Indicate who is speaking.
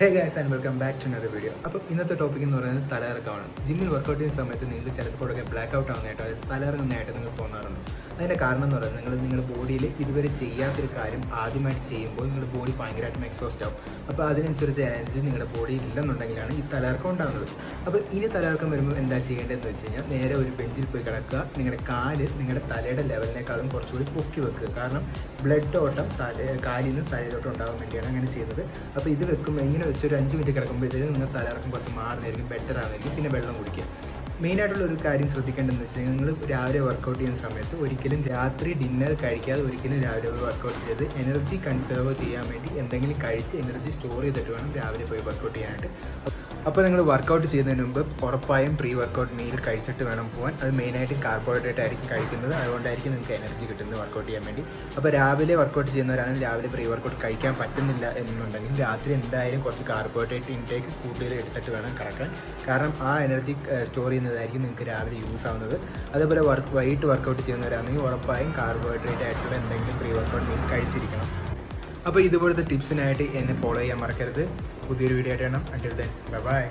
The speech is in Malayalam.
Speaker 1: Hey guys and welcome back to another video. അപ്പോൾ ഇന്നത്തെ ടോപ്പിക് എന്ന് പറയുന്നത് തലയിറക്കമാണ്. ജിമ്മിൽ വർക്കൗട്ട് ചെയ്യുന്ന സമയത്ത് നിങ്ങൾക്ക് ചിലപ്പോഴൊക്കെ ബ്ലാക്ക് ഔട്ട് ആവുന്നതായിട്ടോ അതായത് തലയിറങ്ങുന്നതായിട്ട് നിങ്ങൾക്ക് തോന്നാറുണ്ട്. അതിൻ്റെ കാരണം എന്ന് പറയുന്നത് നിങ്ങളുടെ ബോഡിയിൽ ഇതുവരെ ചെയ്യാത്തൊരു കാര്യം ആദ്യമായിട്ട് ചെയ്യുമ്പോൾ നിങ്ങളുടെ ബോഡി ഭയങ്കരമായിട്ടും എക്സോസ്റ്റ് ആവും. അപ്പോൾ അതിനനുസരിച്ച് എനർജി നിങ്ങളുടെ ബോഡിയിൽ ഇല്ലെന്നുണ്ടെങ്കിലാണ് ഈ തലയിറക്കം ഉണ്ടാകുന്നത്. അപ്പോൾ ഇനി തലയിറക്കം വരുമ്പോൾ എന്താ ചെയ്യേണ്ടതെന്ന് വെച്ച് കഴിഞ്ഞാൽ നേരെ ഒരു ബെഞ്ചിൽ പോയി കിടക്കുക. നിങ്ങളുടെ കാല് നിങ്ങളുടെ തലയുടെ ലെവലിനേക്കാളും കുറച്ചുകൂടി പൊക്കി വെക്കുക. കാരണം ബ്ലഡ് ഓട്ടം കാലിൽ നിന്ന് തലയിലോട്ട് ഉണ്ടാകാൻ വേണ്ടിയാണ് അങ്ങനെ ചെയ്യുന്നത്. അപ്പോൾ ഇത് വെക്കുമ്പോൾ ഇങ്ങനെ വെച്ച് ഒരു 5 മിനിറ്റ് കിടക്കുമ്പോഴത്തേക്കും നിങ്ങൾ തലയിറക്കം കുറച്ച് മാറുന്നതായിരിക്കും, ബെറ്റർ ആകുന്നതായിരിക്കും. പിന്നെ വെള്ളം കുടിക്കുക. മെയിനായിട്ടുള്ള ഒരു കാര്യം ശ്രദ്ധിക്കേണ്ടതെന്ന് വെച്ച് കഴിഞ്ഞാൽ നിങ്ങൾ രാവിലെ വർക്കൗട്ട് ചെയ്യുന്ന സമയത്ത് ഒരിക്കലും രാത്രി ഡിന്നർ കഴിക്കാതെ ഒരിക്കലും രാവിലെ വർക്കൗട്ട് ചെയ്ത് എനർജി കൺസേർവ് ചെയ്യാൻ വേണ്ടി എന്തെങ്കിലും കഴിച്ച് എനർജി സ്റ്റോർ ചെയ്തിട്ട് വേണം രാവിലെ പോയി വർക്കൗട്ട് ചെയ്യാനായിട്ട്. അപ്പോൾ നിങ്ങൾ വർക്കൗട്ട് ചെയ്യുന്നതിന് മുമ്പ് ഉറപ്പായും പ്രീ വർക്കൗട്ട് മീൽ കഴിച്ചിട്ട് വേണം പോകാൻ. അത് മെയിനായിട്ട് കാർബോഹൈഡ്രേറ്റ് ആയിരിക്കും കഴിക്കുന്നത്, അതുകൊണ്ടായിരിക്കും നിങ്ങൾക്ക് എനർജി കിട്ടുന്നത് വർക്കൗട്ട് ചെയ്യാൻ വേണ്ടി. അപ്പോൾ രാവിലെ വർക്കൗട്ട് ചെയ്യുന്നവരാണ് രാവിലെ പ്രീ വർക്കൗട്ട് കഴിക്കാൻ പറ്റുന്നില്ല എന്നുണ്ടെങ്കിൽ രാത്രി എന്തായാലും കുറച്ച് കാർബോഹൈഡ്രേറ്റ് ഇൻടേക്ക് കൂടുതൽ എടുത്തിട്ട് വേണം കിടക്കാൻ. കാരണം ആ എനർജി സ്റ്റോർ ചെയ്യുന്നതായിരിക്കും നിങ്ങൾക്ക് രാവിലെ യൂസ് ആവുന്നത്. അതേപോലെ വൈകിട്ട് വർക്കൗട്ട് ചെയ്യുന്നവരാണെങ്കിൽ ഉറപ്പായും കാർബോഹൈഡ്രേറ്റ് ആയിട്ടുള്ള എന്തെങ്കിലും പ്രീ വർക്കൗട്ട് മീൽ കഴിച്ചിരിക്കണം. അപ്പോൾ ഇതുപോലത്തെ ടിപ്സിനായിട്ട് എന്നെ ഫോളോ ചെയ്യാൻ മറക്കരുത്. പുതിയൊരു വീഡിയോ ആയിട്ട് കാണാം. Until then bye.